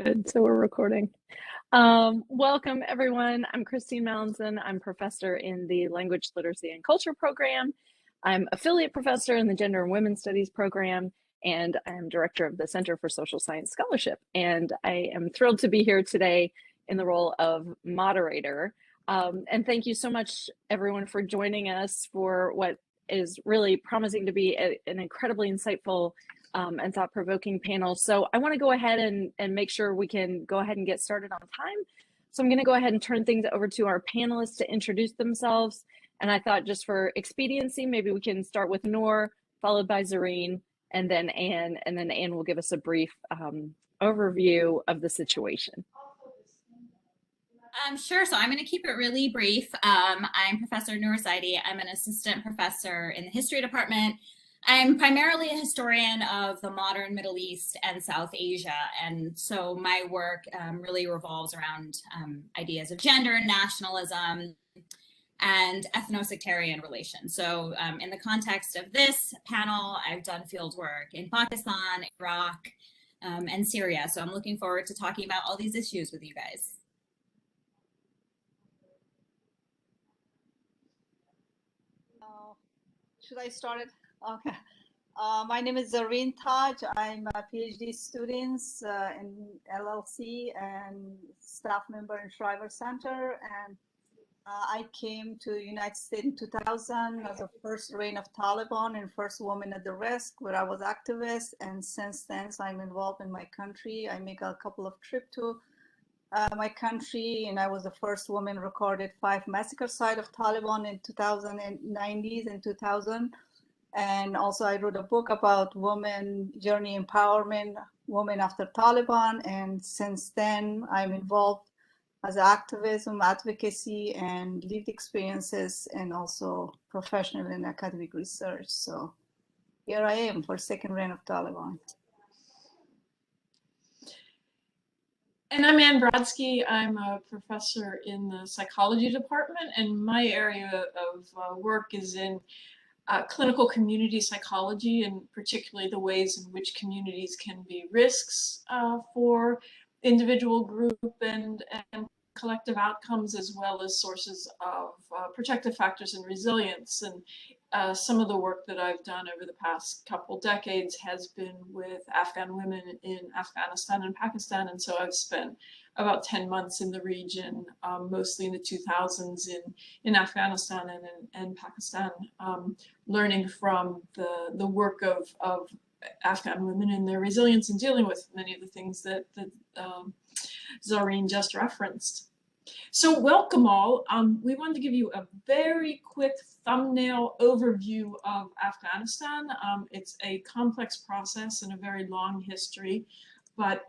Good, so we're recording. Welcome everyone. I'm Christine Malinson. I'm professor in the Language, Literacy, and Culture program. I'm affiliate professor in the Gender and Women's Studies program, and I'm director of the Center for Social Science Scholarship. And I am thrilled to be here today in the role of moderator. And thank you so much everyone for joining us for what is really promising to be an incredibly insightful and thought-provoking panel. So I want to go ahead and make sure we can go ahead and get started on time. So I'm going to go ahead and turn things over to our panelists to introduce themselves. And I thought just for expediency, maybe we can start with Noor, followed by Zareen, and then Anne will give us a brief overview of the situation. Sure. So I'm going to keep it really brief. I'm Professor Noor Zaidi. I'm an assistant professor in the history department. I'm primarily a historian of the modern Middle East and South Asia. And so my work really revolves around ideas of gender, nationalism, and ethno-sectarian relations. So in the context of this panel, I've done field work in Pakistan, Iraq, and Syria. So I'm looking forward to talking about all these issues with you guys. Should I start it? Okay. My name is Zareen Taj. I'm a PhD student in LLC and staff member in Shriver Center. And I came to the United States in 2000 as the first reign of Taliban and first woman at the risk, where I was activist. And since then, I'm involved in my country. I make a couple of trips to my country, and I was the first woman recorded 5 massacre site of Taliban in 90s and 2000. And also I wrote a book about women journey empowerment, women after Taliban. And since then I'm involved as activism, advocacy, and lived experiences, and also professional and academic research. So here I am for second reign of Taliban. And I'm Anne Brodsky. I'm a professor in the psychology department, and my area of work is in clinical community psychology, and particularly the ways in which communities can be risks for individual, group, and collective outcomes, as well as sources of protective factors and resilience. And some of the work that I've done over the past couple decades has been with Afghan women in Afghanistan and Pakistan. And so I've spent about 10 months in the region, mostly in the 2000s in Afghanistan and Pakistan, learning from the work of Afghan women and their resilience in dealing with many of the things that Zareen just referenced. So welcome all. We wanted to give you a very quick thumbnail overview of Afghanistan. It's a complex process and a very long history, but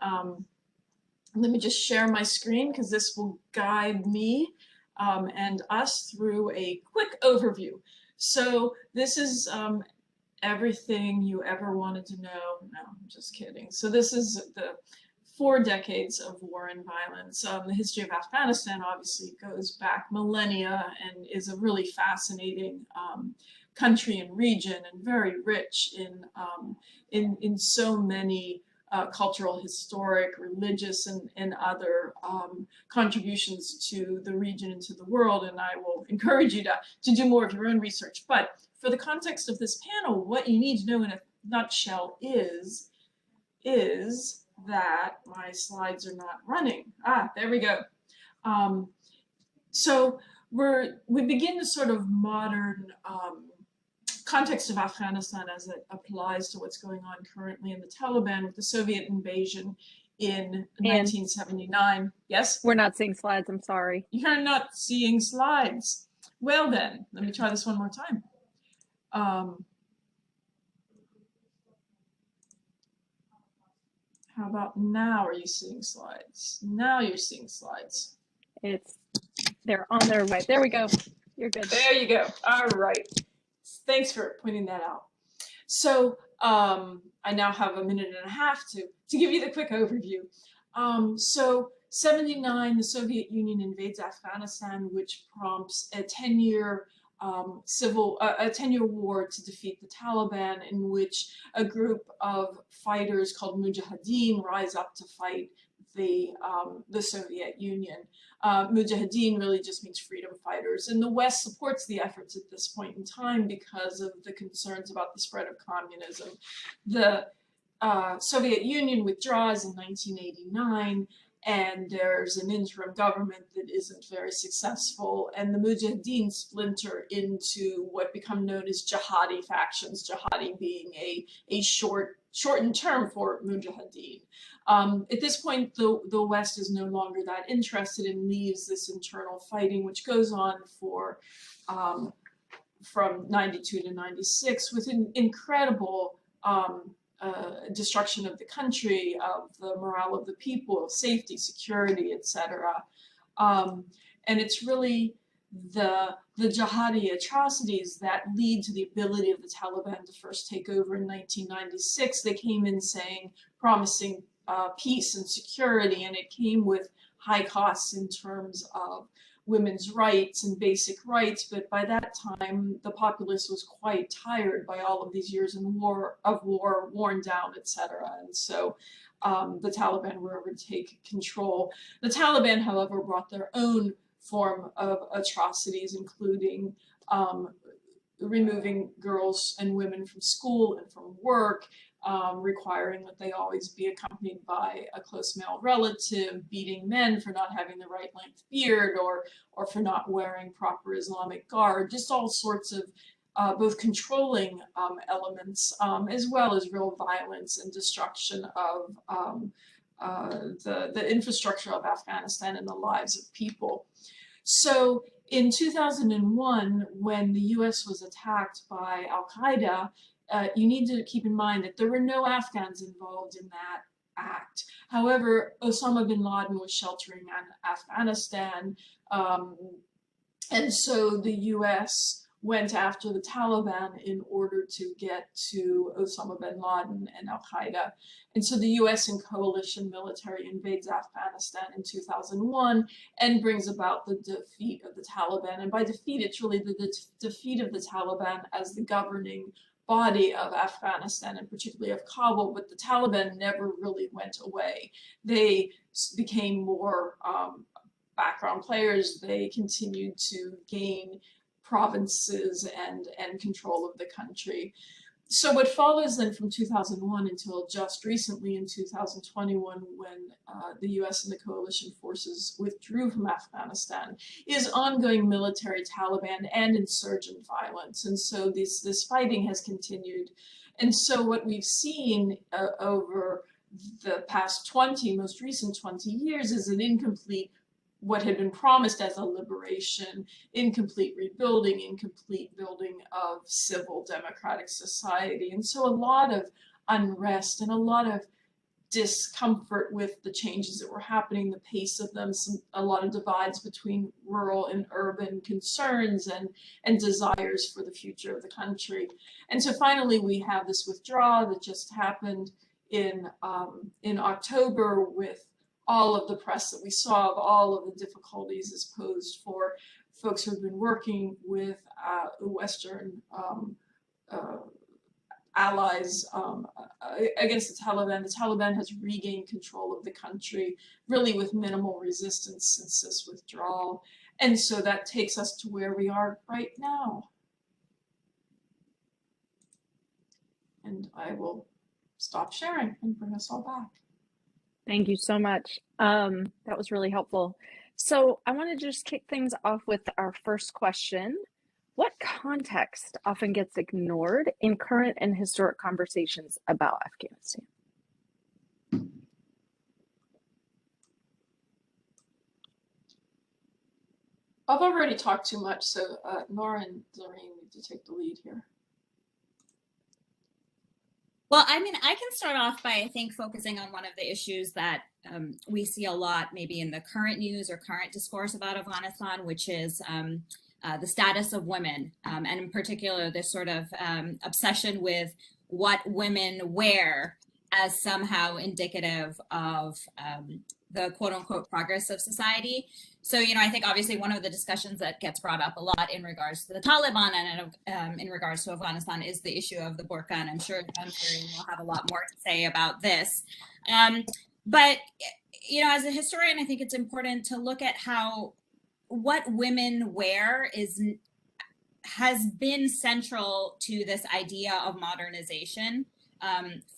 let me just share my screen because this will guide me and us through a quick overview. So this is everything you ever wanted to know. No, I'm just kidding. So this is the 4 decades of war and violence. The history of Afghanistan obviously goes back millennia and is a really fascinating country and region, and very rich in so many cultural, historic, religious, and other contributions to the region and to the world. And I will encourage you to do more of your own research. But for the context of this panel, what you need to know in a nutshell is that my slides are not running. There we go. So we begin the sort of modern context of Afghanistan as it applies to what's going on currently in the Taliban with the Soviet invasion in 1979. Yes? We're not seeing slides, I'm sorry. You're not seeing slides. Well then, let me try this one more time. How about now? Are you seeing slides? Now you're seeing slides. They're on their way. There we go. You're good. There you go. All right. Thanks for pointing that out. So I now have a minute and a half to give you the quick overview. So 79, the Soviet Union invades Afghanistan, which prompts a 10-year a 10-year war to defeat the Taliban, in which a group of fighters called Mujahideen rise up to fight the Soviet Union. Mujahideen really just means freedom fighters, and the West supports the efforts at this point in time because of the concerns about the spread of communism. The Soviet Union withdraws in 1989, and there's an interim government that isn't very successful, and the Mujahideen splinter into what become known as jihadi factions, jihadi being a shortened term for Mujahideen. At this point, the West is no longer that interested and leaves this internal fighting, which goes on for from 92 to 96 with an incredible destruction of the country, of the morale of the people, safety, security, etc. And it's really the jihadi atrocities that lead to the ability of the Taliban to first take over in 1996. They came in promising peace and security, and it came with high costs in terms of women's rights and basic rights, but by that time the populace was quite tired by all of these years of war, worn down, etc. And so the Taliban were able to take control. The Taliban, however, brought their own form of atrocities, including removing girls and women from school and from work, requiring that they always be accompanied by a close male relative, beating men for not having the right length beard or for not wearing proper Islamic garb, just all sorts of both controlling elements as well as real violence and destruction of the infrastructure of Afghanistan and the lives of people. So in 2001, when the US was attacked by Al-Qaeda, you need to keep in mind that there were no Afghans involved in that act. However, Osama bin Laden was sheltering in Afghanistan, and so the US went after the Taliban in order to get to Osama bin Laden and Al-Qaeda. And so the US and coalition military invades Afghanistan in 2001 and brings about the defeat of the Taliban. And by defeat, it's really the defeat of the Taliban as the governing body of Afghanistan, and particularly of Kabul, but the Taliban never really went away. They became more background players. They continued to gain provinces and control of the country. So what follows then from 2001 until just recently in 2021, when the US and the coalition forces withdrew from Afghanistan, is ongoing military Taliban and insurgent violence. And so this fighting has continued. And so what we've seen over the past most recent 20 years is an incomplete, what had been promised as a liberation, incomplete rebuilding, incomplete building of civil democratic society. And so a lot of unrest and a lot of discomfort with the changes that were happening, the pace of them, a lot of divides between rural and urban concerns and desires for the future of the country. And so finally we have this withdrawal that just happened in October, with all of the press that we saw of all of the difficulties is posed for folks who have been working with Western allies against the Taliban. The Taliban has regained control of the country, really with minimal resistance since this withdrawal. And so that takes us to where we are right now. And I will stop sharing and bring us all back. Thank you so much. That was really helpful. So I want to just kick things off with our first question. What context often gets ignored in current and historic conversations about Afghanistan? I've already talked too much, so Nora and Zareen need to take the lead here. Well, I mean, I can start off by, I think, focusing on one of the issues that we see a lot maybe in the current news or current discourse about Afghanistan, which is the status of women, and in particular, this sort of obsession with what women wear as somehow indicative of the quote unquote progress of society. So, you know, I think obviously one of the discussions that gets brought up a lot in regards to the Taliban and in regards to Afghanistan is the issue of the burqa, and I'm sure we'll have a lot more to say about this. But you know, as a historian, I think it's important to look at how what women wear has been central to this idea of modernization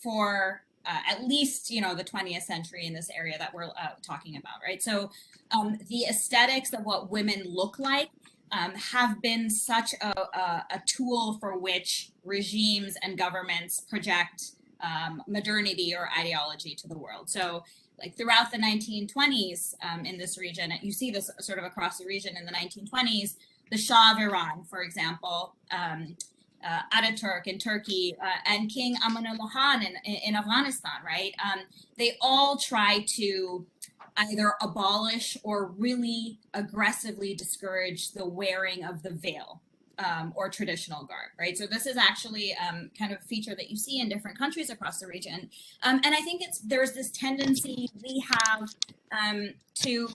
for at least, you know, the 20th century in this area that we're talking about, right? So the aesthetics of what women look like have been such a tool for which regimes and governments project modernity or ideology to the world. So like throughout the 1920s in this region, you see this sort of across the region in the 1920s, the Shah of Iran, for example, Ataturk in Turkey, and King Amanullah Khan in Afghanistan, right? They all try to either abolish or really aggressively discourage the wearing of the veil or traditional garb, right? So this is actually kind of a feature that you see in different countries across the region. And I think there's this tendency we have to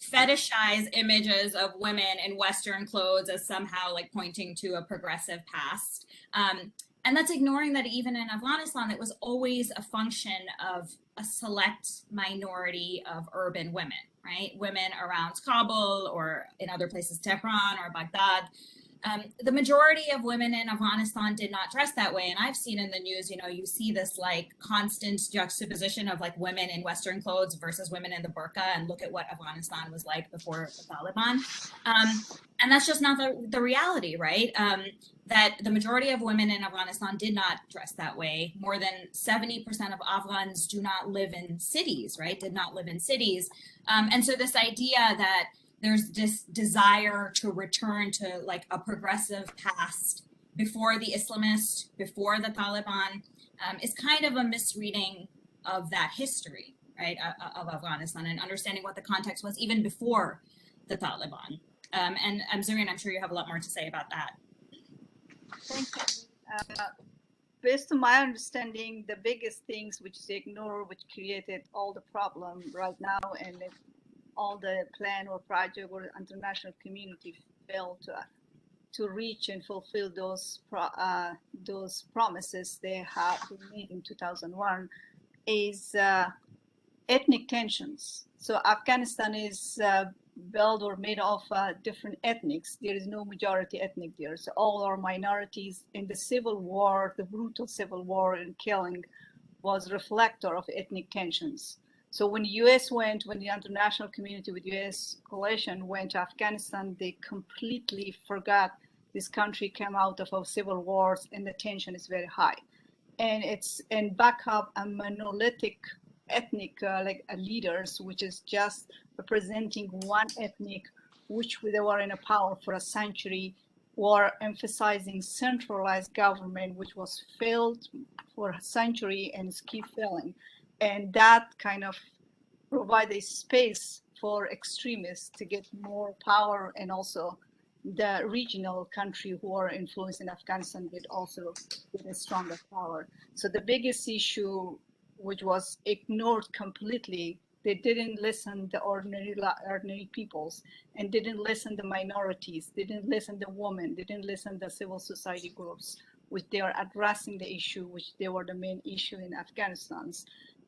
fetishize images of women in Western clothes as somehow like pointing to a progressive past. And that's ignoring that even in Afghanistan, it was always a function of a select minority of urban women, right? Women around Kabul or in other places, Tehran or Baghdad. The majority of women in Afghanistan did not dress that way. And I've seen in the news, you know, you see this like constant juxtaposition of like women in Western clothes versus women in the burqa, and look at what Afghanistan was like before the Taliban. And that's just not the reality, right? That the majority of women in Afghanistan did not dress that way. More than 70% of Afghans do not live in cities, right? Did not live in cities. And so this idea that there's this desire to return to like a progressive past before the Islamists, before the Taliban, is kind of a misreading of that history, right, of Afghanistan, and understanding what the context was even before the Taliban. And Zareen, I'm sure you have a lot more to say about that. Thank you. Based on my understanding, the biggest things which they ignore, which created all the problem right now, and all the plan or project or international community failed to reach and fulfill those promises they have made in 2001, is ethnic tensions. So Afghanistan is built or made of different ethnics. There is no majority ethnic there. So all our minorities in the civil war, the brutal civil war and killing, was a reflector of ethnic tensions. So when the international community with US coalition went to Afghanistan, they completely forgot this country came out of a civil wars and the tension is very high. And back up a monolithic ethnic leaders, which is just representing one ethnic, which they were in a power for a century, were emphasizing centralized government, which was failed for a century and keep failing. And that kind of provide a space for extremists to get more power, and also the regional country who are influenced in Afghanistan would also get a stronger power. So the biggest issue, which was ignored completely, they didn't listen to ordinary peoples, and didn't listen to minorities, didn't listen to women, didn't listen to civil society groups, which they are addressing the issue, which they were the main issue in Afghanistan.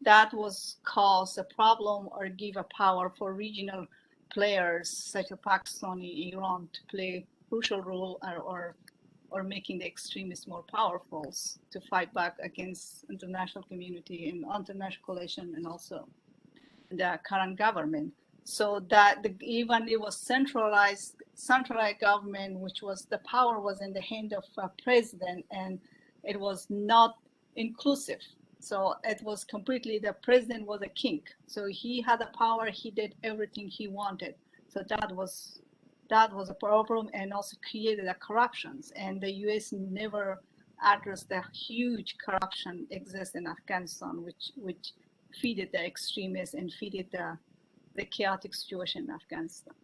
That was cause a problem or give a power for regional players such as Pakistan and Iran to play crucial role or making the extremists more powerful to fight back against international community and international coalition and also the current government. So that even it was centralized government, which was the power was in the hand of a president, and it was not inclusive. So it was completely, the president was a king. So he had the power, he did everything he wanted. So that was a problem, and also created the corruptions. And the US never addressed the huge corruption exists in Afghanistan, which feeded the extremists and feeded the chaotic situation in Afghanistan.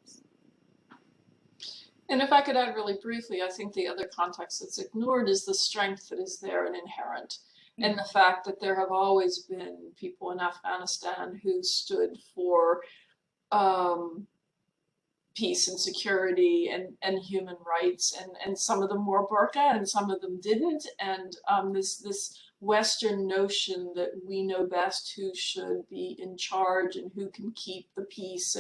And if I could add really briefly, I think the other context that's ignored is the strength that is there and inherent. And the fact that there have always been people in Afghanistan who stood for peace and security and human rights, and some of them wore burqa and some of them didn't. And this Western notion that we know best who should be in charge and who can keep the peace,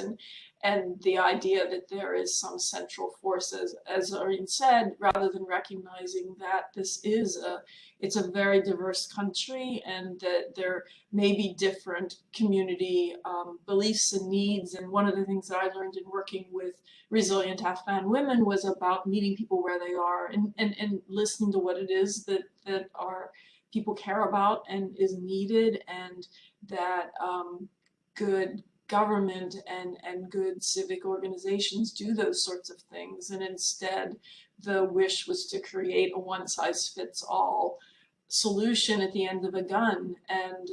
and the idea that there is some central force, as Zareen said, rather than recognizing that it's a very diverse country and that there may be different community beliefs and needs. And one of the things that I learned in working with resilient Afghan women was about meeting people where they are and listening to what it is that our people care about and is needed, and that good government and good civic organizations do those sorts of things. And instead, the wish was to create a one-size-fits-all solution at the end of a gun. And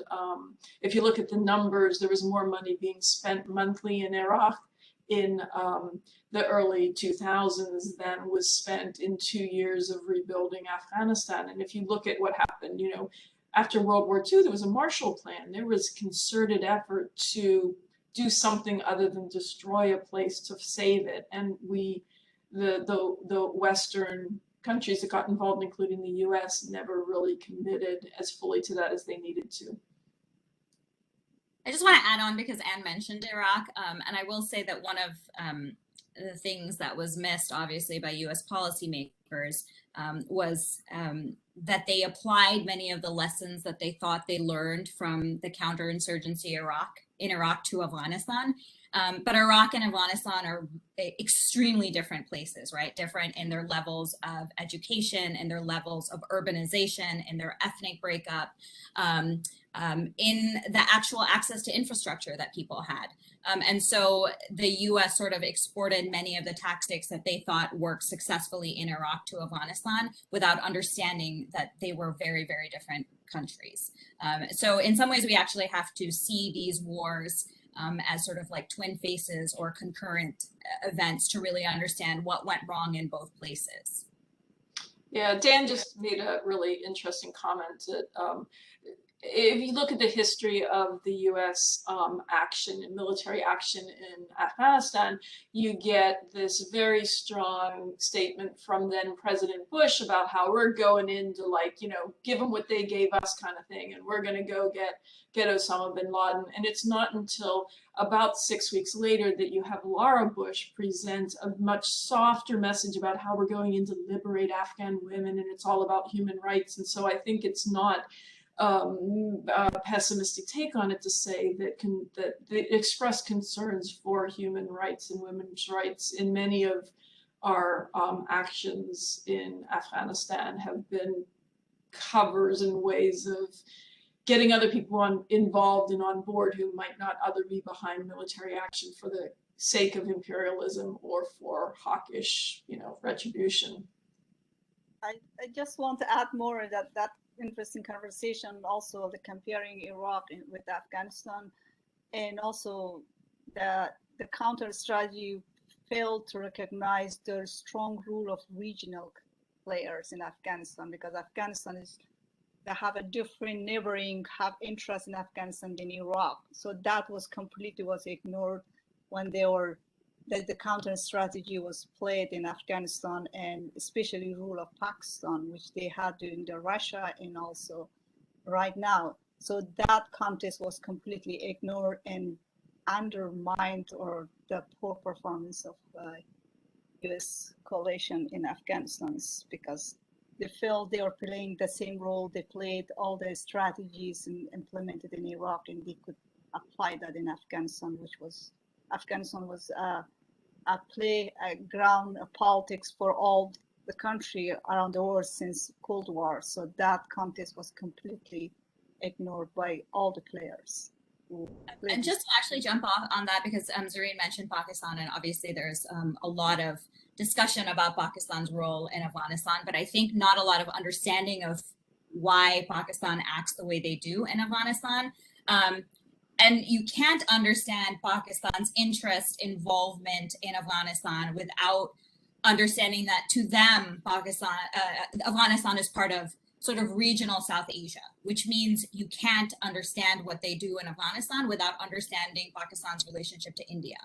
if you look at the numbers, there was more money being spent monthly in Iraq in the early 2000s than was spent in 2 years of rebuilding Afghanistan. And if you look at what happened, you know, after World War II, there was a Marshall Plan. There was concerted effort to do something other than destroy a place to save it. And the Western countries that got involved, including the US, never really committed as fully to that as they needed to. I just want to add on because Anne mentioned Iraq, and I will say that one of the things that was missed, obviously, by US policymakers was that they applied many of the lessons that they thought they learned from the counterinsurgency in Iraq to Afghanistan. But Iraq and Afghanistan are extremely different places, right? Different in their levels of education, and their levels of urbanization, and their ethnic breakup, in the actual access to infrastructure that people had. And so the US sort of exported many of the tactics that they thought worked successfully in Iraq to Afghanistan without understanding that they were very, very different countries. So in some ways, we actually have to see these wars as sort of like twin faces or concurrent events to really understand what went wrong in both places. Yeah, Dan just made a really interesting comment that if you look at the history of the US action and military action in Afghanistan, you get this very strong statement from then President Bush about how we're going in to, like, you know, give them what they gave us kind of thing, and we're going to go get Osama bin Laden. And it's not until about 6 weeks later that you have Laura Bush present a much softer message about how we're going in to liberate Afghan women, and it's all about human rights. And so I think it's not a pessimistic take on it to say that they express concerns for human rights and women's rights. In many of our actions in Afghanistan have been covers and ways of getting other people involved and on board who might not other be behind military action for the sake of imperialism or for hawkish, you know, retribution. I just want to add more that interesting conversation also the comparing Iraq with Afghanistan, and also that the counter strategy failed to recognize the strong role of regional players in Afghanistan, because they have a different neighboring, have interest in Afghanistan than Iraq. So that was completely ignored when the counter strategy was played in Afghanistan, and especially rule of Pakistan, which they had during the Russia and also right now. So that context was completely ignored and undermined, or the poor performance of US coalition in Afghanistan, because they felt they were playing the same role. They played all the strategies and implemented in Iraq, and they could apply that in Afghanistan, Afghanistan was a ground politics for all the country around the world since Cold War. So that context was completely ignored by all the players. And just to actually jump off on that, because Zareen mentioned Pakistan, and obviously there's a lot of discussion about Pakistan's role in Afghanistan, but I think not a lot of understanding of why Pakistan acts the way they do in Afghanistan. And you can't understand Pakistan's interest, involvement in Afghanistan without understanding that to them, Afghanistan is part of sort of regional South Asia, which means you can't understand what they do in Afghanistan without understanding Pakistan's relationship to India,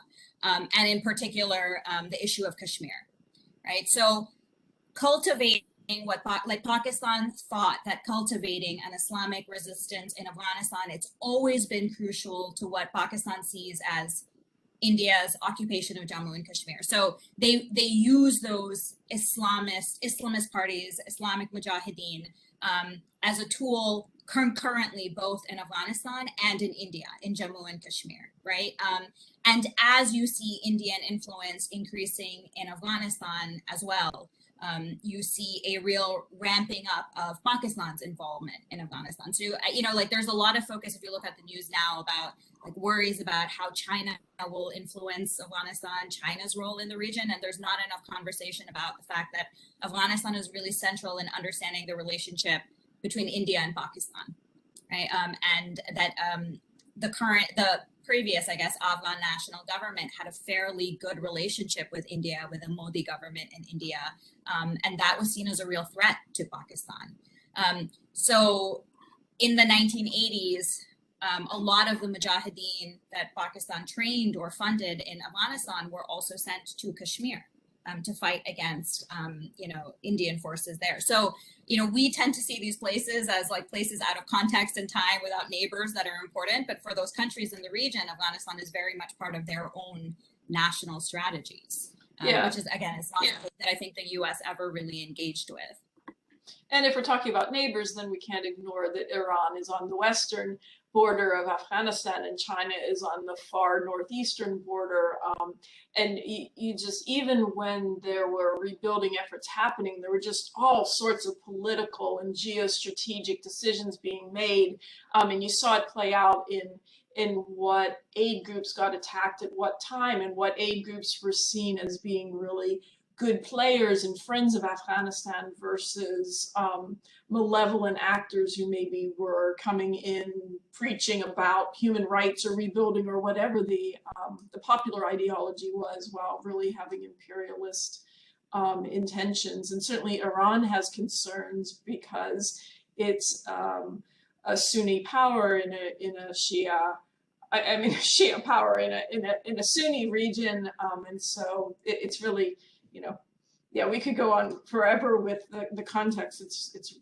and in particular, the issue of Kashmir, right? So cultivating what like Pakistan thought that cultivating an Islamic resistance in Afghanistan, it's always been crucial to what Pakistan sees as India's occupation of Jammu and Kashmir. So they use those Islamist parties, Islamic Mujahideen, as a tool concurrently both in Afghanistan and in India, in Jammu and Kashmir, right? And as you see Indian influence increasing in Afghanistan as well, you see a real ramping up of Pakistan's involvement in Afghanistan. So, like there's a lot of focus, if you look at the news now, about like worries about how China will influence Afghanistan, China's role in the region. And there's not enough conversation about the fact that Afghanistan is really central in understanding the relationship between India and Pakistan, right? And that the previous, I guess, Afghan national government had a fairly good relationship with India, with the Modi government in India, and that was seen as a real threat to Pakistan. So in the 1980s, a lot of the Mujahideen that Pakistan trained or funded in Afghanistan were also sent to Kashmir to fight against, Indian forces there. So, we tend to see these places as like places out of context and time without neighbors that are important. But for those countries in the region, Afghanistan is very much part of their own national strategies, which is, again, it's not something that I think the US ever really engaged with. And if we're talking about neighbors, then we can't ignore that Iran is on the western border of Afghanistan and China is on the far northeastern border. And you just, even when there were rebuilding efforts happening, there were just all sorts of political and geostrategic decisions being made. And you saw it play out in what aid groups got attacked at what time, and what aid groups were seen as being really good players and friends of Afghanistan versus malevolent actors who maybe were coming in preaching about human rights or rebuilding or whatever the popular ideology was, while really having imperialist intentions. And certainly Iran has concerns because it's a Sunni power in a Shia. I mean, Shia power in a Sunni region, and so it's really, we could go on forever with the context. It's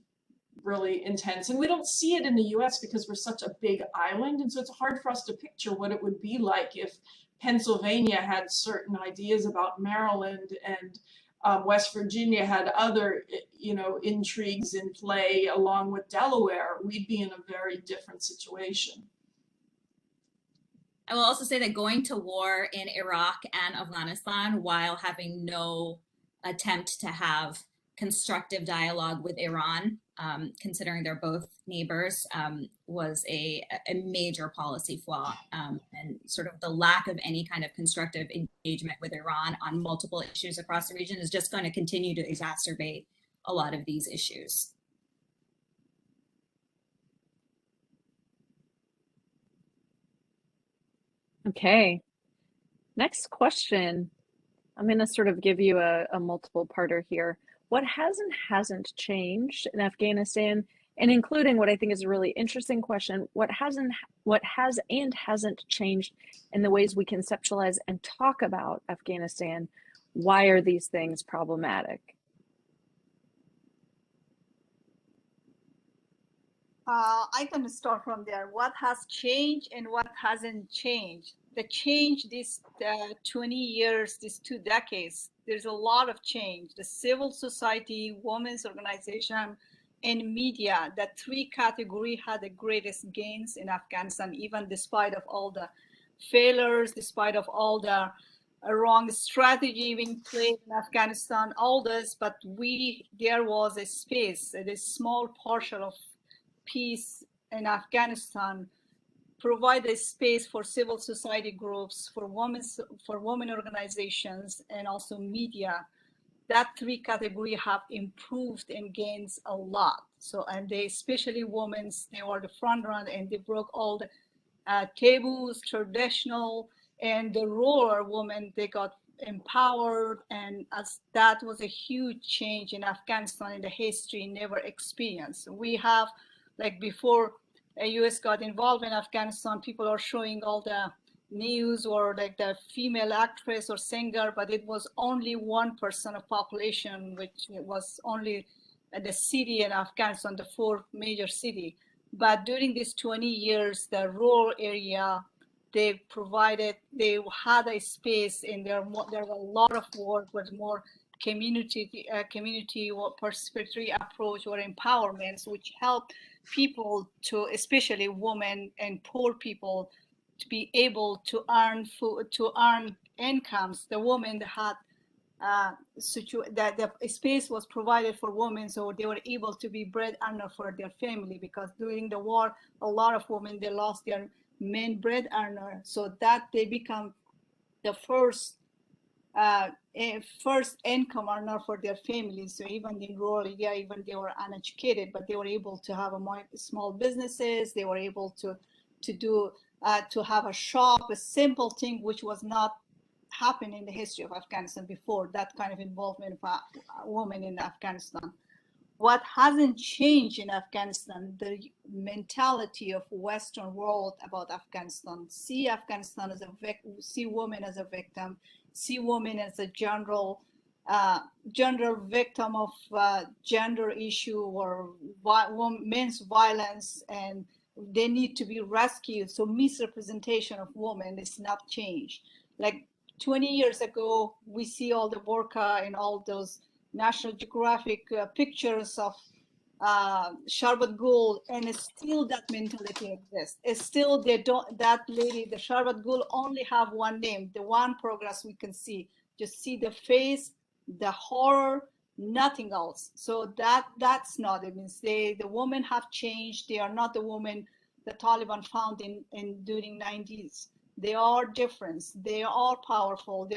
really intense, and we don't see it in the U.S. because we're such a big island, and so it's hard for us to picture what it would be like if Pennsylvania had certain ideas about Maryland, and West Virginia had other, intrigues in play along with Delaware. We'd be in a very different situation. I will also say that going to war in Iraq and Afghanistan while having no attempt to have constructive dialogue with Iran, considering they're both neighbors, was a major policy flaw. And sort of the lack of any kind of constructive engagement with Iran on multiple issues across the region is just going to continue to exacerbate a lot of these issues. Okay, next question. I'm going to sort of give you a multiple parter here. What has and hasn't changed in Afghanistan, and including what I think is a really interesting question, what has and hasn't changed in the ways we conceptualize and talk about Afghanistan? Why are these things problematic? I can start from there. What has changed and what hasn't changed? The change these 20 years, these 2 decades, there's a lot of change. The civil society, women's organization, and media, that 3 categories had the greatest gains in Afghanistan, even despite of all the failures, despite of all the wrong strategy being played in Afghanistan, all this, but there was a space, a small portion of peace in Afghanistan, provide a space for civil society groups, for women organizations, and also media. That 3 categories have improved and gains a lot. So, and they, especially women, they were the front runner, and they broke all the taboos, traditional, and the rural women, they got empowered, and as that was a huge change in Afghanistan in the history never experienced. We have, like before the US got involved in Afghanistan, people are showing all the news or like the female actress or singer, but it was only 1% of population, which was only the city in Afghanistan, the 4 major city. But during these 20 years, the rural area, they had a space, and there were a lot of work with more community participatory approach or empowerments, which helped people to, especially women and poor people, to be able to earn food, to earn incomes. The women that had that the space was provided for women, so they were able to be bread earner for their family, because during the war, a lot of women, they lost their main bread earner, so that they become the first income earner for their families. So even in rural area, even they were uneducated, but they were able to have small businesses. They were able to do to have a shop, a simple thing which was not happened in the history of Afghanistan before, that kind of involvement of a woman in Afghanistan. What hasn't changed in Afghanistan, the mentality of Western world about Afghanistan. See Afghanistan as a victim, see women as a victim, see women as a general victim of gender issue or men's violence, and they need to be rescued. So misrepresentation of women is not changed. Like 20 years ago, we see all the burqa and all those National Geographic pictures of Sharbat Gul, and still that mentality exists. It's still they don't. That lady, the Sharbat Gul, only have one name. The one progress we can see, just see the face, the horror, nothing else. So that's not. It means the women have changed. They are not the women the Taliban found in during 90s. They are different. They are powerful.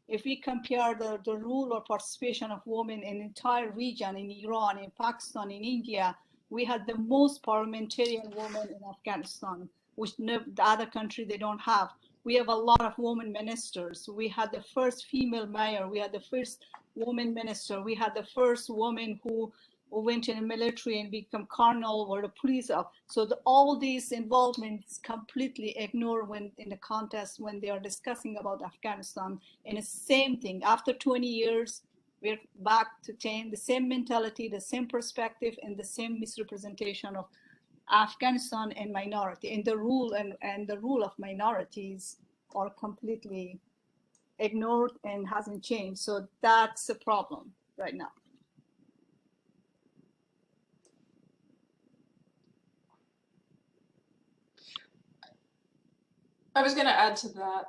If we compare the role or participation of women in entire region, in Iran, in Pakistan, in India, we had the most parliamentarian women in Afghanistan, which the other country they don't have. We have a lot of women ministers. We had the first female mayor. We had the first woman minister. We had the first woman who went in the military and become colonel or a police officer. So all these involvements completely ignored when in the contest, when they are discussing about Afghanistan. And it's the same thing. After 20 years, we're back to the same mentality, the same perspective, and the same misrepresentation of Afghanistan and minority. And the rule and the rule of minorities are completely ignored and hasn't changed. So that's a problem right now. I was going to add to that,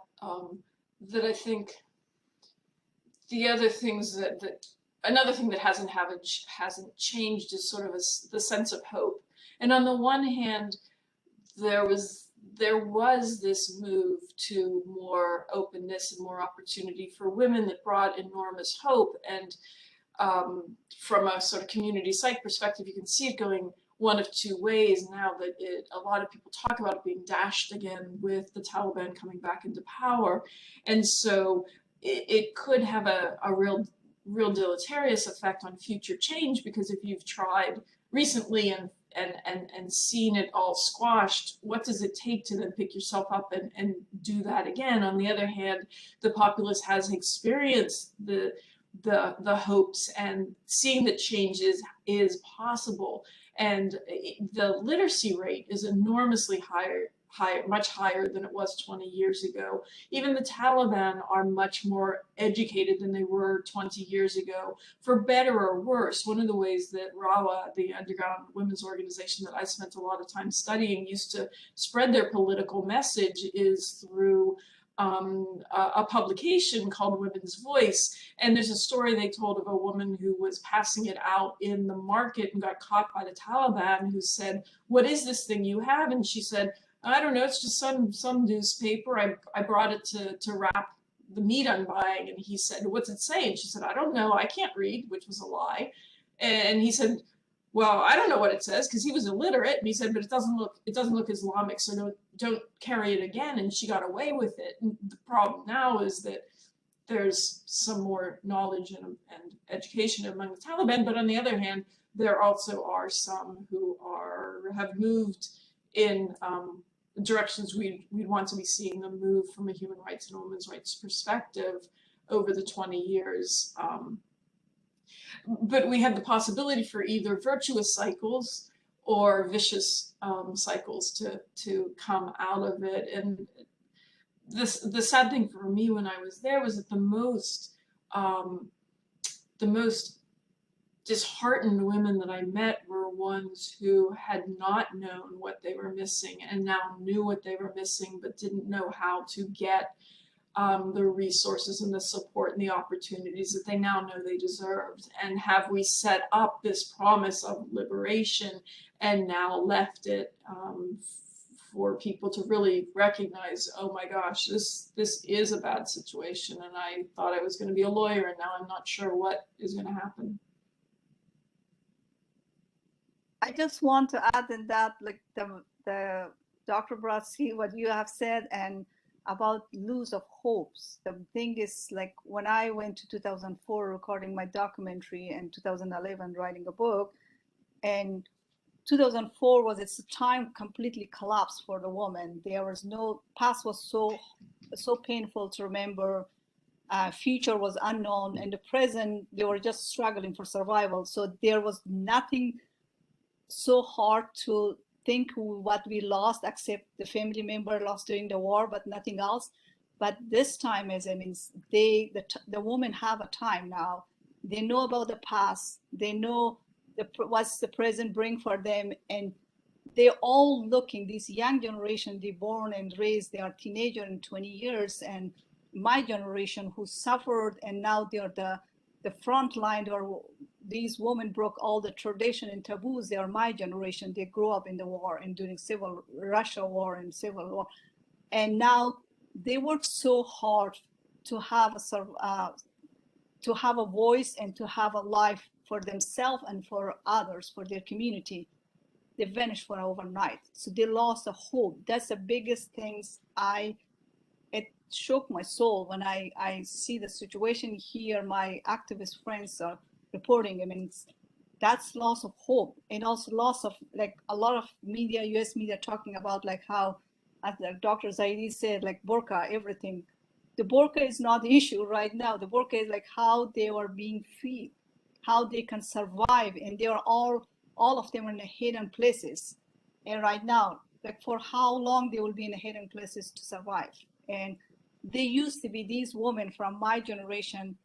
that I think the other things another thing that hasn't changed is sort of the sense of hope. And on the one hand, there was this move to more openness and more opportunity for women that brought enormous hope. And from a sort of community psych perspective, you can see it going one of two ways now that a lot of people talk about it being dashed again with the Taliban coming back into power. And so it could have a real deleterious effect on future change, because if you've tried recently and seen it all squashed, what does it take to then pick yourself up and do that again? On the other hand, the populace has experienced the hopes and seeing that change is possible. And the literacy rate is enormously much higher than it was 20 years ago. Even the Taliban are much more educated than they were 20 years ago, for better or worse. One of the ways that RAWA, the underground women's organization that I spent a lot of time studying, used to spread their political message is through a publication called Women's Voice. And there's a story they told of a woman who was passing it out in the market and got caught by the Taliban, who said, "What is this thing you have?" And she said, "I don't know, it's just some newspaper. I brought it to wrap the meat I'm buying." And he said, "What's it say?" And she said, "I don't know, I can't read," which was a lie. And he said, "Well, I don't know what it says," because he was illiterate. And he said, "But it doesn't look Islamic, so don't carry it again." And she got away with it. And the problem now is that there's some more knowledge and education among the Taliban, but on the other hand, there also are some who have moved in directions we'd want to be seeing them move from a human rights and women's rights perspective over the 20 years. But we had the possibility for either virtuous cycles or vicious cycles to come out of it. And the sad thing for me when I was there was that the most disheartened women that I met were ones who had not known what they were missing and now knew what they were missing, but didn't know how to get the resources and the support and the opportunities that they now know they deserved. And have we set up this promise of liberation and now left it for people to really recognize, oh my gosh, this is a bad situation, and I thought I was going to be a lawyer, and now I'm not sure what is going to happen. I just want to add in that, like the Dr. Brodsky, what you have said, and about lose of hopes. The thing is, like when I went to 2004 recording my documentary and 2011 writing a book, and 2004 was its time completely collapsed for the woman. There was no past, was so painful to remember. Future was unknown, and the present, they were just struggling for survival. So there was nothing so hard to think what we lost, except the family member lost during the war, but nothing else. But this time, as I mean, the women have a time now. They know about the past. They know what's the present bring for them, and they're all looking. This young generation, they born and raised, they are teenager in 20 years, and my generation who suffered, and now they're the front line. Or these women broke all the tradition and taboos. They are my generation. They grew up in the war and during Russia war and civil war, and now they work so hard to have a voice and to have a life for themselves and for others, for their community. They vanished for overnight. So they lost a hope. That's the biggest things. It shook my soul when I see the situation here. My activist friends are reporting. I mean, that's loss of hope, and also loss of, like, a lot of media, US media, talking about like how, as Dr. Zaidi said, like burqa, everything. The burqa is not the issue right now. The burqa is like how they are being fed, how they can survive, and they are all of them are in the hidden places. And right now, like for how long they will be in the hidden places to survive. And they used to be, these women from my generation,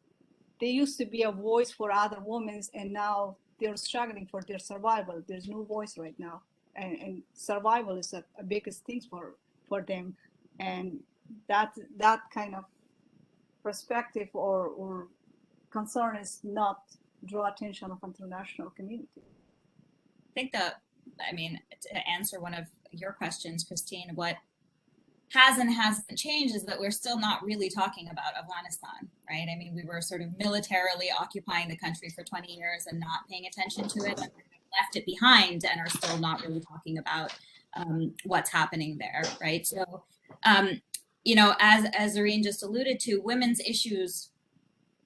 they used to be a voice for other women, and now they're struggling for their survival. There's no voice right now. And survival is a biggest thing for them. And that kind of perspective or concern is not draw attention of international community. I think to answer one of your questions, Christine, what has and hasn't changed is that we're still not really talking about Afghanistan, right? I mean, we were sort of militarily occupying the country for 20 years and not paying attention to it, and left it behind and are still not really talking about what's happening there, right? So, you know, as Zareen just alluded to, women's issues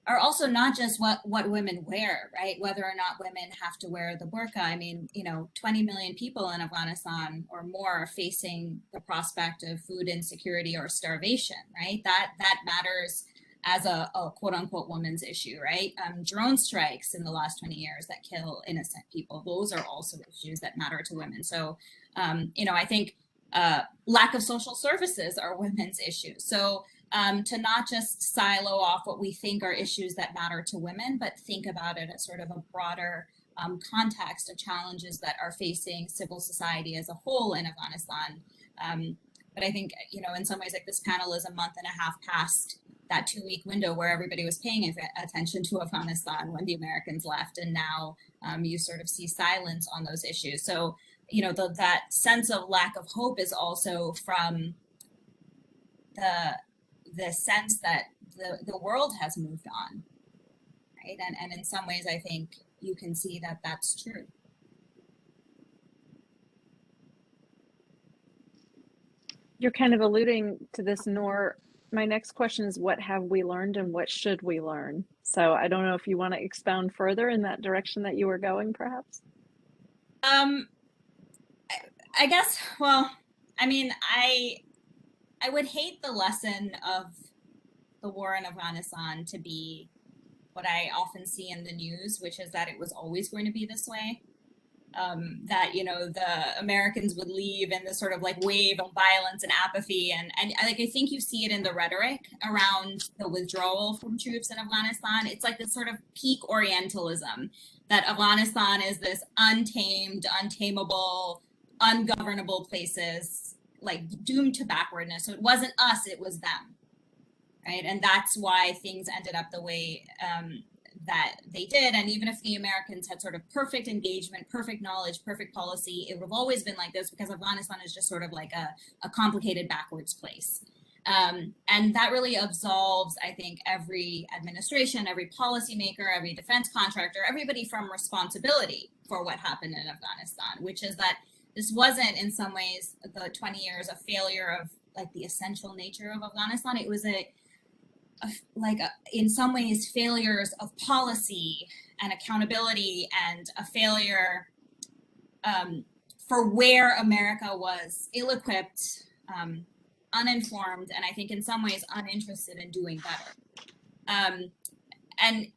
are also not just what women wear, right? Whether or not women have to wear the burqa. I mean, you know, 20 million people in Afghanistan or more are facing the prospect of food insecurity or starvation, right? That matters as a quote unquote woman's issue, right? Drone strikes in the last 20 years that kill innocent people, those are also issues that matter to women. So, you know, I think lack of social services are women's issues. So, to not just silo off what we think are issues that matter to women, but think about it as sort of a broader context of challenges that are facing civil society as a whole in Afghanistan. But I think, you know, in some ways, like this panel is a month and a half past that 2-week window where everybody was paying attention to Afghanistan when the Americans left, and now you sort of see silence on those issues. So, you know, that sense of lack of hope is also from the sense that the world has moved on, right? And in some ways, I think you can see that that's true. You're kind of alluding to this, Noor. My next question is, what have we learned and what should we learn? So I don't know if you want to expound further in that direction that you were going, perhaps? I guess, well, I mean, I would hate the lesson of the war in Afghanistan to be what I often see in the news, which is that it was always going to be this way. That, you know, the Americans would leave in this sort of like wave of violence and apathy. And like, I think you see it in the rhetoric around the withdrawal from troops in Afghanistan. It's like this sort of peak Orientalism that Afghanistan is this untamed, untamable, ungovernable places, like doomed to backwardness. So it wasn't us, it was them, right? And that's why things ended up the way that they did. And even if the Americans had sort of perfect engagement, perfect knowledge, perfect policy, it would have always been like this because Afghanistan is just sort of like a complicated backwards place. And that really absolves, I think, every administration, every policymaker, every defense contractor, everybody from responsibility for what happened in Afghanistan, which is that this wasn't in some ways the 20 years a failure of like the essential nature of Afghanistan. It was in some ways failures of policy and accountability, and a failure for where America was ill-equipped, uninformed, and I think in some ways uninterested in doing better. And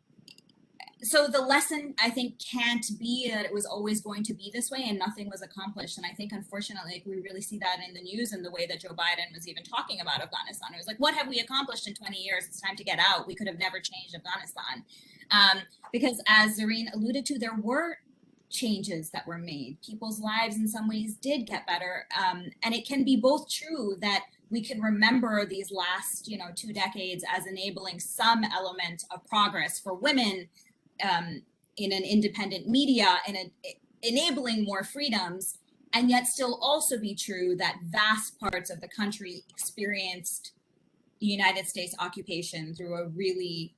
so the lesson, I think, can't be that it was always going to be this way and nothing was accomplished. And I think, unfortunately, we really see that in the news and the way that Joe Biden was even talking about Afghanistan. It was like, what have we accomplished in 20 years? It's time to get out. We could have never changed Afghanistan. Because as Zareen alluded to, there were changes that were made. People's lives in some ways did get better. And it can be both true that we can remember these last, 2 decades as enabling some element of progress for women, in an independent media and enabling more freedoms, and yet still also be true that vast parts of the country experienced the United States occupation through a really,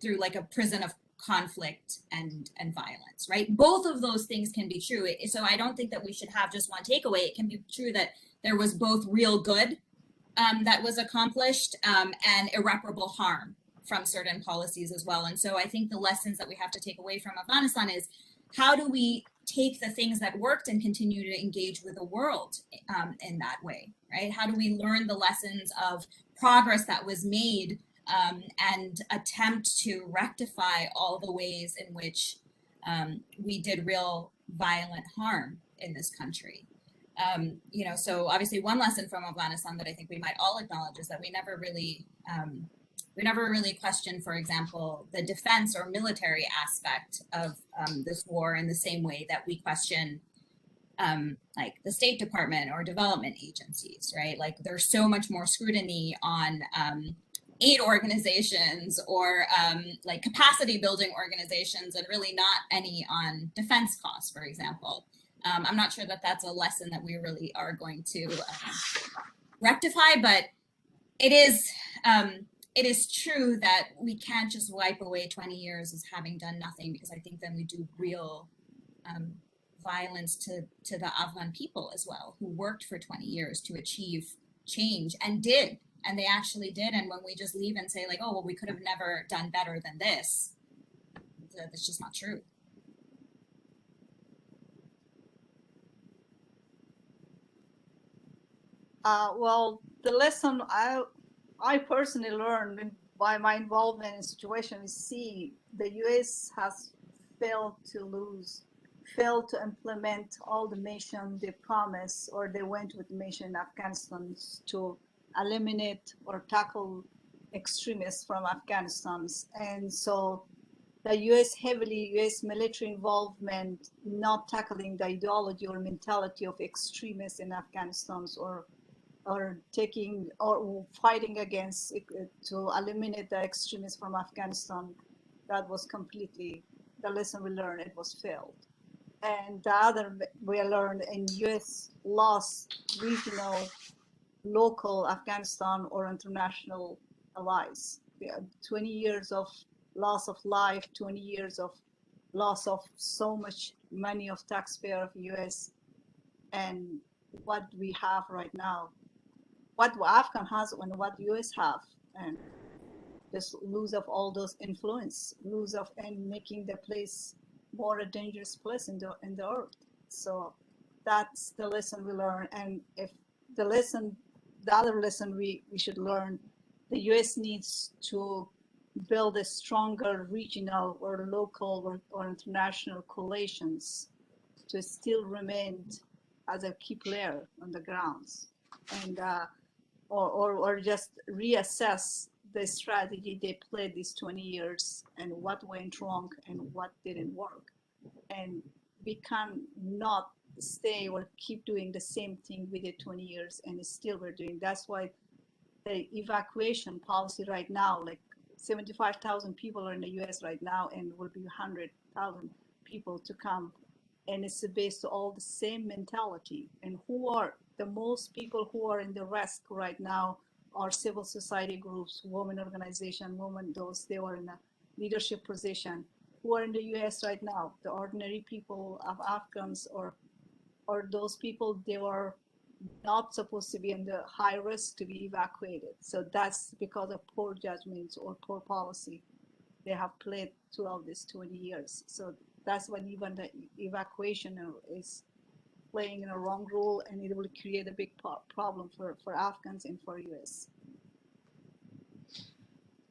through like a prison of conflict and violence, right? Both of those things can be true. So I don't think that we should have just one takeaway. It can be true that there was both real good that was accomplished and irreparable harm from certain policies as well. And so I think the lessons that we have to take away from Afghanistan is how do we take the things that worked and continue to engage with the world in that way, right? How do we learn the lessons of progress that was made and attempt to rectify all the ways in which we did real violent harm in this country? So obviously one lesson from Afghanistan that I think we might all acknowledge is that we never really questioned, for example, the defense or military aspect of this war in the same way that we question like the State Department or development agencies, right? Like there's so much more scrutiny on aid organizations or like capacity building organizations, and really not any on defense costs, for example. I'm not sure that that's a lesson that we really are going to rectify, but it is true that we can't just wipe away 20 years as having done nothing, because I think then we do real violence to the Afghan people as well, who worked for 20 years to achieve change and did, and they actually did. And when we just leave and say like, oh, well, we could have never done better than this, that's just not true. Well, the lesson I personally learned by my involvement in the situation is see the US has failed to implement all the mission they promised, or they went with the mission in Afghanistan to eliminate or tackle extremists from Afghanistan. And so the US military involvement, not tackling the ideology or mentality of extremists in Afghanistan, or taking or fighting against to eliminate the extremists from Afghanistan, that was completely the lesson we learned. It was failed. And the other we learned in US lost regional, local Afghanistan or international allies. 20 years of loss of life, 20 years of loss of so much money of taxpayer of US, and what we have right now, what Afghan has and what US have, and just lose of all those influence, lose of and making the place more a dangerous place in the earth. So that's the lesson we learn. And if the other lesson we should learn, the US needs to build a stronger regional or local or international coalitions to still remain as a key player on the grounds, and or just reassess the strategy they played these 20 years and what went wrong and what didn't work, and we can not stay or keep doing the same thing we did 20 years and still we're doing. That's why the evacuation policy right now, like 75,000 people are in the US right now and will be 100,000 people to come. And it's based on all the same mentality. And who are the most people who are in the risk right now are civil society groups, women organization, women, those they were in a leadership position, who are in the US right now, the ordinary people of Afghans or those people, they were not supposed to be in the high risk to be evacuated. So that's because of poor judgments or poor policy they have played throughout these 20 years. So that's when even the evacuation is playing in a wrong role, and it will create a big problem for Afghans and for US.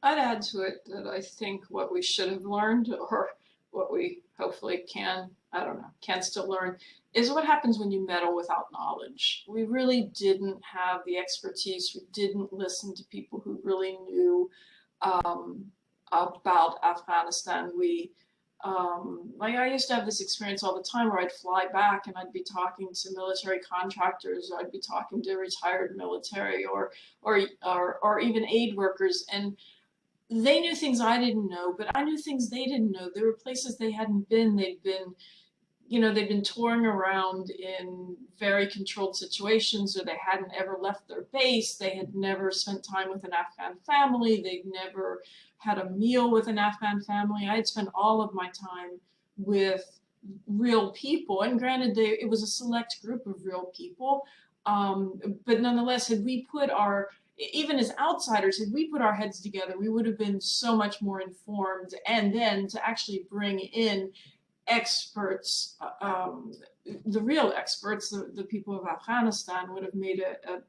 I'd add to it that I think what we should have learned, or what we hopefully can, I don't know, can still learn, is what happens when you meddle without knowledge. We really didn't have the expertise. We didn't listen to people who really knew about Afghanistan. Like I used to have this experience all the time where I'd fly back and I'd be talking to military contractors, or I'd be talking to retired military or even aid workers, and they knew things I didn't know, but I knew things they didn't know. There were places they hadn't been. They'd been touring around in very controlled situations, or they hadn't ever left their base. They had never spent time with an Afghan family. They'd never had a meal with an Afghan family. I had spent all of my time with real people, and granted, it was a select group of real people, but nonetheless, even as outsiders, had we put our heads together, we would have been so much more informed. And then to actually bring in experts, the real experts, the people of Afghanistan, would have made an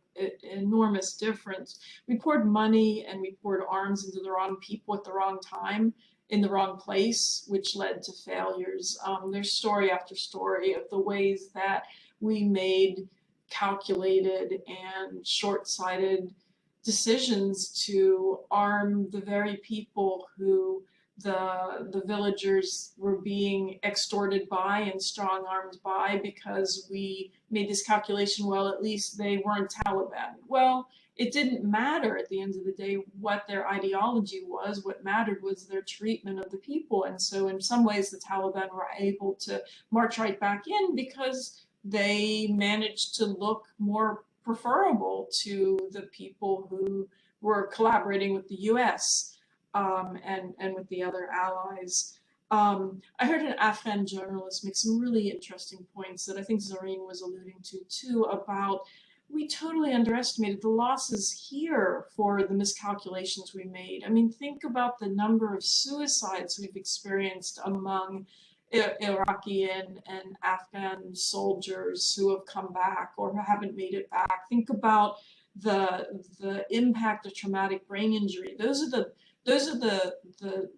enormous difference. We poured money and we poured arms into the wrong people at the wrong time, in the wrong place, which led to failures. There's story after story of the ways that we made calculated and short-sighted decisions to arm the very people who the villagers were being extorted by and strong-armed by, because we made this calculation, well, at least they weren't Taliban. Well, it didn't matter at the end of the day what their ideology was. What mattered was their treatment of the people. And so in some ways, the Taliban were able to march right back in because they managed to look more preferable to the people who were collaborating with the US and with the other allies. I heard an Afghan journalist make some really interesting points that I think Zareen was alluding to too, about we totally underestimated the losses here for the miscalculations we made. I mean, think about the number of suicides we've experienced among Iraqi and Afghan soldiers who have come back or haven't made it back. Think about the impact of traumatic brain injury. Those are the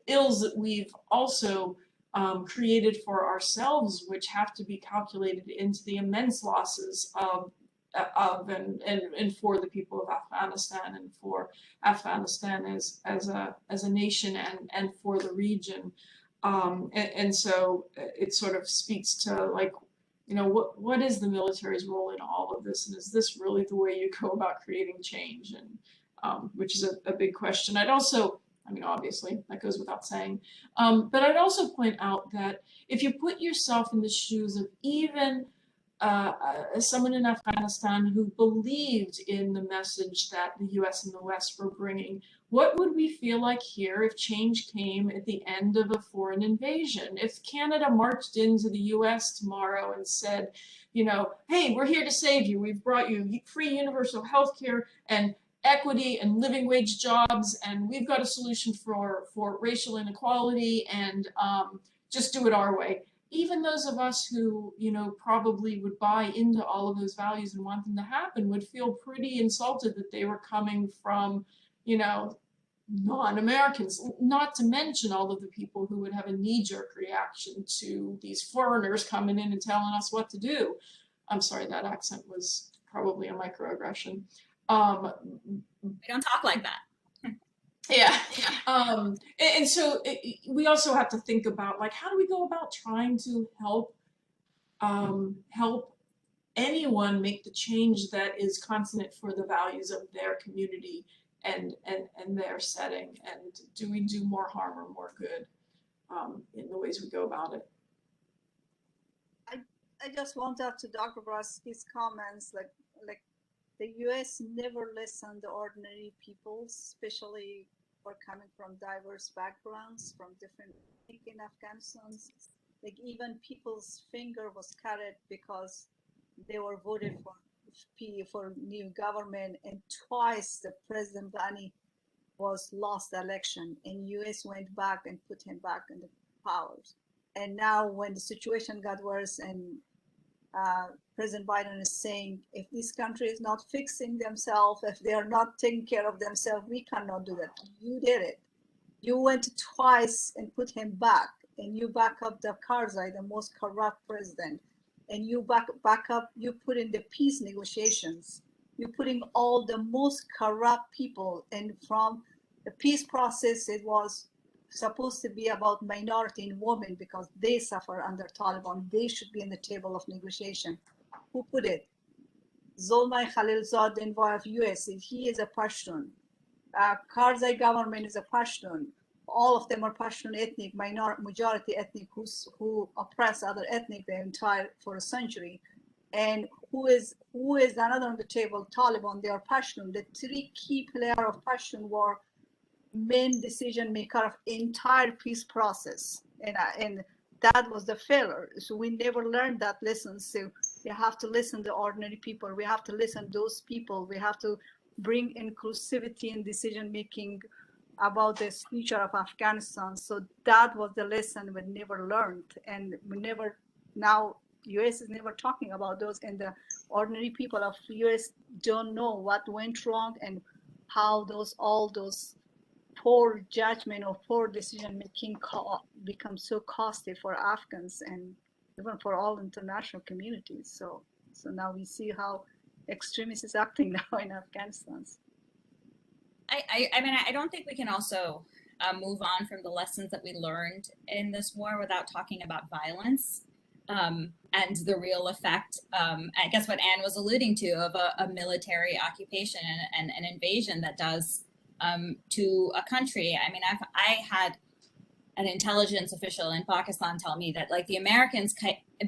ills that we've also created for ourselves, which have to be calculated into the immense losses of and for the people of Afghanistan, and for Afghanistan as a nation, and for the region. And so it sort of speaks to, like, what is the military's role in all of this, and is this really the way you go about creating change? And which is a big question. I'd also, I mean, obviously that goes without saying, but I'd also point out that if you put yourself in the shoes of even someone in Afghanistan who believed in the message that the US and the West were bringing, what would we feel like here if change came at the end of a foreign invasion? If Canada marched into the US tomorrow and said, hey, we're here to save you. We've brought you free universal health care and equity and living wage jobs, and we've got a solution for racial inequality, and just do it our way. Even those of us who, probably would buy into all of those values and want them to happen would feel pretty insulted that they were coming from, non-Americans, not to mention all of the people who would have a knee-jerk reaction to these foreigners coming in and telling us what to do. I'm sorry, that accent was probably a microaggression. We don't talk like that. Yeah. And so we also have to think about, like, how do we go about trying to help anyone make the change that is consonant for the values of their community and their setting, and do we do more harm or more good in the ways we go about it? I just want to add to Dr. Brodsky's comments, like the U.S. never listened to ordinary people, especially for coming from diverse backgrounds, from different, in Afghanistan. Like even people's finger was cut because they were voted for new government, and twice the President Ghani was lost the election, and U.S. went back and put him back in the powers. And now when the situation got worse, and President Biden is saying, if this country is not fixing themselves, if they are not taking care of themselves, we cannot do that. You did it. You went twice and put him back, and you back up the Karzai, the most corrupt president, and you back up, you put in the peace negotiations. You're putting all the most corrupt people, and from the peace process, it was supposed to be about minority and women because they suffer under Taliban. They should be in the table of negotiation. Who put it? Zolmay Khalilzad, envoy of US, he is a Pashtun. Karzai government is a Pashtun. All of them are Pashtun ethnic, majority ethnic who oppress other ethnic the entire for a century. And who is another on the table? Taliban. They are Pashtun. The three key players of Pashtun were main decision maker of entire peace process, and that was the failure. So we never learned that lesson. So we have to listen to ordinary people. We have to listen to those people. We have to bring inclusivity in decision making about the future of Afghanistan. So that was the lesson we never learned, and we never, now US is never talking about those, and the ordinary people of US don't know what went wrong and how all those poor judgment or poor decision making becomes so costly for Afghans and even for all international communities. So now we see how extremists is acting now in Afghanistan. I mean, I don't think we can also move on from the lessons that we learned in this war without talking about violence and the real effect, I guess what Anne was alluding to, of a military occupation and an invasion that does to a country. I mean, I had an intelligence official in Pakistan tell me that, like, the Americans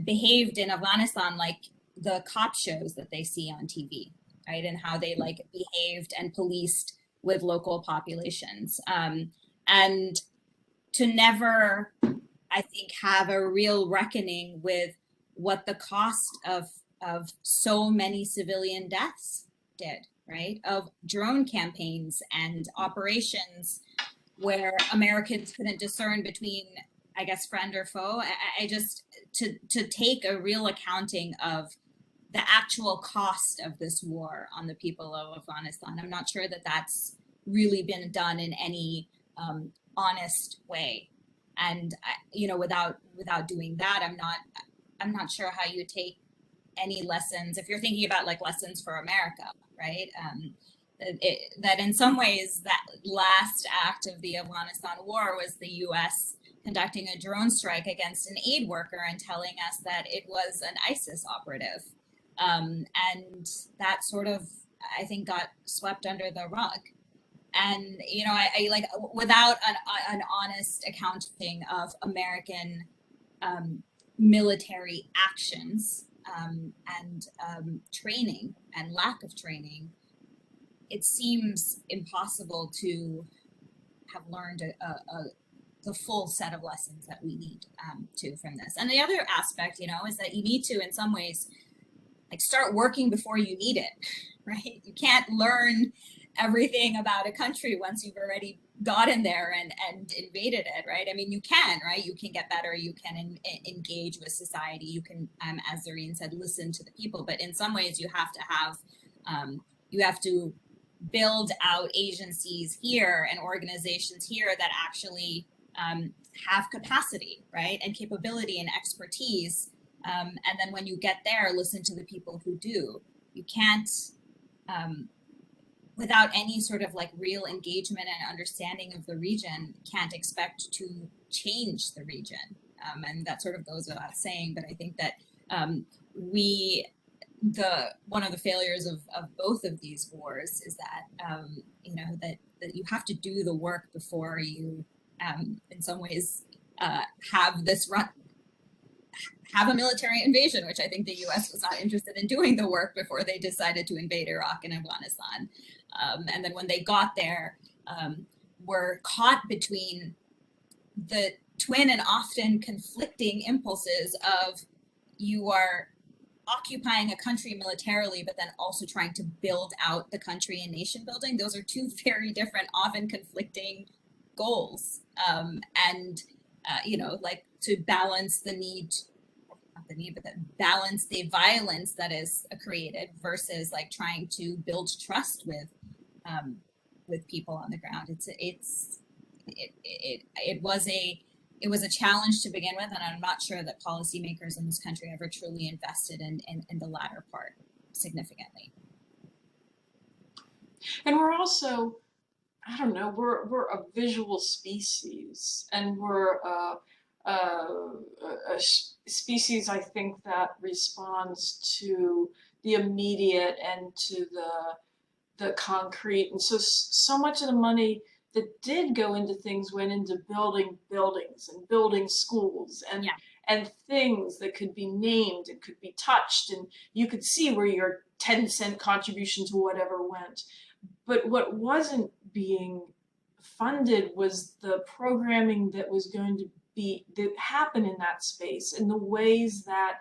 behaved in Afghanistan like the cop shows that they see on TV, right? And how they like behaved and policed with local populations, and to never, I think, have a real reckoning with what the cost of so many civilian deaths did, right? Of drone campaigns and operations where Americans couldn't discern between, I guess, friend or foe. I just, to take a real accounting of the actual cost of this war on the people of Afghanistan. I'm not sure that that's really been done in any honest way. And you know, without doing that, I'm not sure how you take any lessons, if you're thinking about like lessons for America, right? That in some ways, that last act of the Afghanistan war was the US conducting a drone strike against an aid worker and telling us that it was an ISIS operative. And that sort of, I think, got swept under the rug. And, you know, I like, without an honest accounting of American military actions and training and lack of training, it seems impossible to have learned the full set of lessons that we need to from this. And the other aspect, you know, is that you need to, in some ways, like, start working before you need it, right? You can't learn everything about a country once you've already gotten there and invaded it, right? I mean, you can, right? You can get better. You can engage with society. You can, as Zareen said, listen to the people. But in some ways, you have to have, you have to build out agencies here and organizations here that actually have capacity, right, and capability and expertise. And then when you get there, listen to the people who do. You can't, without any sort of like real engagement and understanding of the region, can't expect to change the region. And that sort of goes without saying, but I think that one of the failures of both of these wars is that you know, that you have to do the work before you in some ways have a military invasion, which I think the US was not interested in doing the work before they decided to invade Iraq and Afghanistan. And then when they got there, were caught between the twin and often conflicting impulses of you are occupying a country militarily, but then also trying to build out the country and nation building. Those are two very different, often conflicting goals. You know, like to balance the need, not the need, but that balance the violence that is created versus like trying to build trust with people on the ground. It was a challenge to begin with, and I'm not sure that policymakers in this country ever truly invested in the latter part significantly. And we're also, I don't know, we're a visual species, and we're a species, I think, that responds to the immediate and to the concrete. And so much of the money that did go into things went into building buildings and building schools and and things that could be named and could be touched, and you could see where your 10-cent contribution to whatever went. But what wasn't being funded was the programming that was going to happen in that space, and the ways that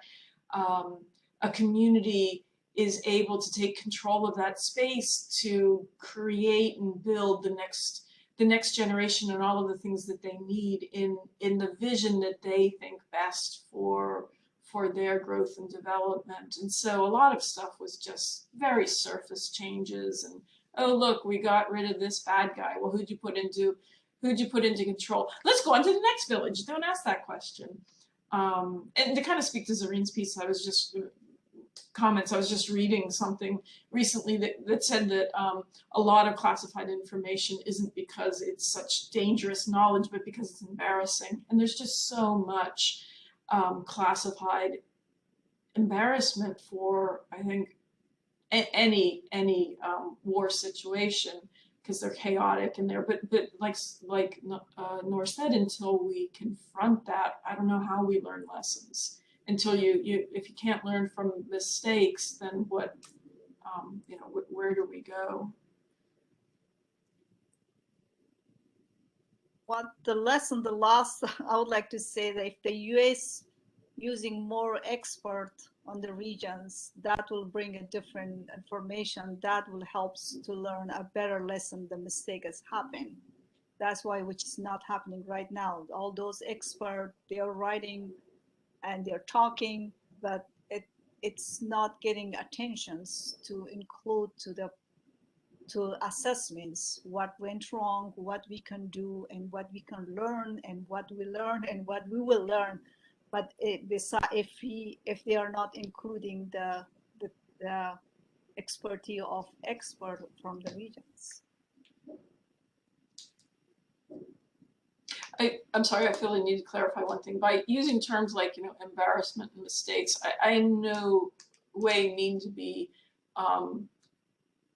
a community is able to take control of that space to create and build the next generation and all of the things that they need in the vision that they think best for their growth and development. And so a lot of stuff was just very surface changes, and oh look, we got rid of this bad guy. Well, who'd you put into control? Let's go on to the next village. Don't ask that question. And to kind of speak to Zareen's piece, I was just reading something recently that said that a lot of classified information isn't because it's such dangerous knowledge, but because it's embarrassing. And there's just so much classified embarrassment for, I think, any war situation, because they're chaotic and but like Nor said, until we confront that, I don't know how we learn lessons. Until if you can't learn from mistakes, then what, you know, where do we go? What the lesson, the last, I would like to say that if the US using more expert on the regions, that will bring a different information that will help to learn a better lesson. The mistake has happened. That's why, which is not happening right now. All those experts, they are writing and they're talking, but it's not getting attentions to include to assessments, what went wrong, what we can do, and what we can learn, and what we learn, and what we will learn. But if they are not including the expertise of experts from the regions. I'm sorry, I feel I need to clarify one thing. By using terms like, you know, embarrassment and mistakes, I in no way mean to be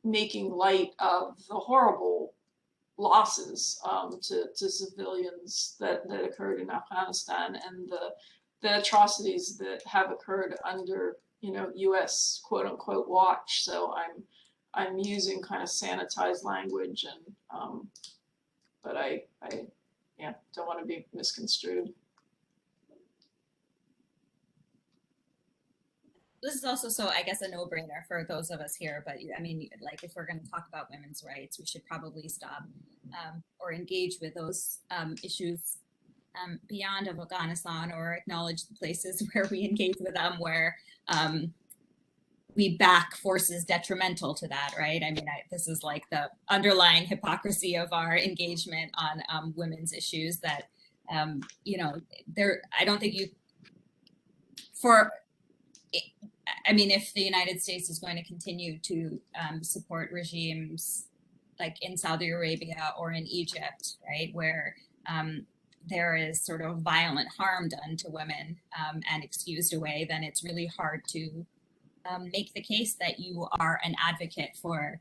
making light of the horrible losses to civilians that occurred in Afghanistan, and the atrocities that have occurred under, you know, US quote unquote watch. So I'm using kind of sanitized language, and but I don't want to be misconstrued. This is also, so I guess, a no-brainer for those of us here, but I mean, like, if we're going to talk about women's rights, we should probably stop or engage with those issues beyond Afghanistan, or acknowledge the places where we engage with them, where we back forces detrimental to that, right? I mean, this is like the underlying hypocrisy of our engagement on women's issues that, you know, I don't think I mean, if the United States is going to continue to support regimes like in Saudi Arabia or in Egypt, right, where there is sort of violent harm done to women and excused away, then it's really hard to make the case that you are an advocate for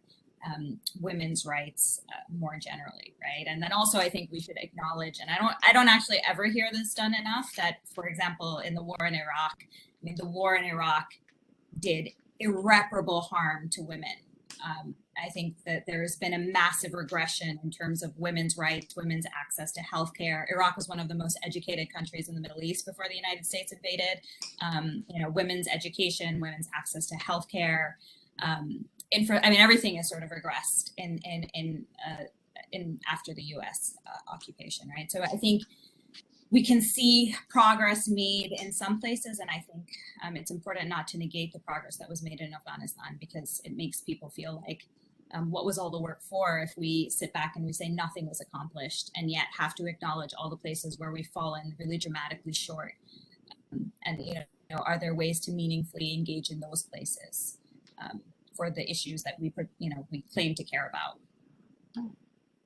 women's rights more generally, right? And then also I think we should acknowledge, and I don't actually ever hear this done enough, that, for example, in the war in Iraq, I mean, the war in Iraq did irreparable harm to women. I think that there's been a massive regression in terms of women's rights, women's access to healthcare. Iraq was one of the most educated countries in the Middle East before the United States invaded. You know, women's education, women's access to healthcare. I mean, everything has sort of regressed in after the U.S. Occupation, right? So I think we can see progress made in some places, and I think it's important not to negate the progress that was made in Afghanistan, because it makes people feel like, what was all the work for if we sit back and we say nothing was accomplished, and yet have to acknowledge all the places where we've fallen really dramatically short. And you know, are there ways to meaningfully engage in those places for the issues that we claim to care about?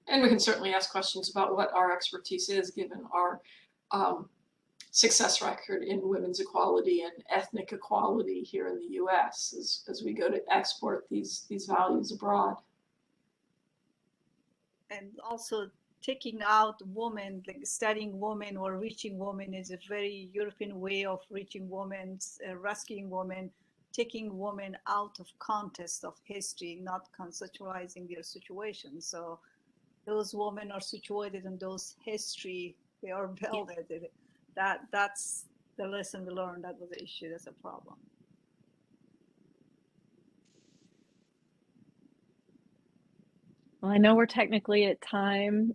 And we can certainly ask questions about what our expertise is, given our success record in women's equality and ethnic equality here in the U.S. as we go to export these values abroad. And also taking out women, like studying women or reaching women, is a very European way of reaching women, rescuing women, taking women out of context of history, not conceptualizing their situation. So those women are situated in those history, they are built. That's the lesson we learned. That was the issue. That's a problem. Well, I know we're technically at time.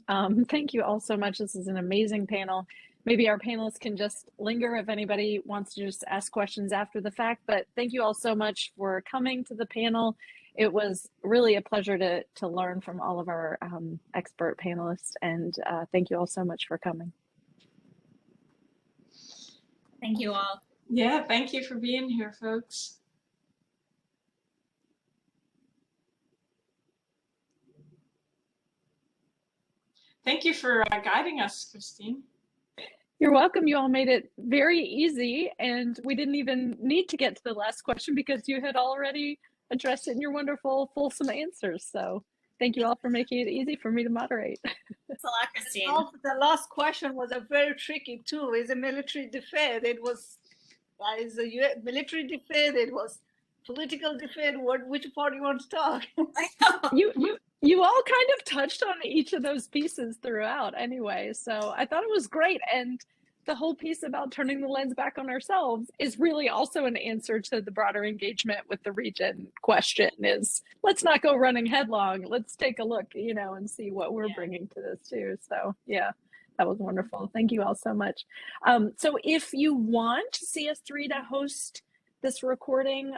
Thank you all so much. This is an amazing panel. Maybe our panelists can just linger if anybody wants to just ask questions after the fact, but thank you all so much for coming to the panel. It was really a pleasure to learn from all of our expert panelists, and thank you all so much for coming. Thank you all. Yeah, thank you for being here, folks. Thank you for guiding us, Christine. You're welcome. You all made it very easy, and we didn't even need to get to the last question because you had already addressed it in your wonderful, fulsome answers. So thank you all for making it easy for me to moderate. Thanks a lot, Christine. Also, the last question was a very tricky too. Is a military defeat? It was, is a military defeat? It was political defeat. Which part do you want to talk? I know. You all kind of touched on each of those pieces throughout anyway. So I thought it was great. And the whole piece about turning the lens back on ourselves is really also an answer to the broader engagement with the region question is, let's not go running headlong. Let's take a look, and see what we're bringing to this too. So yeah, that was wonderful. Thank you all so much. So if you want CS3 to host this recording,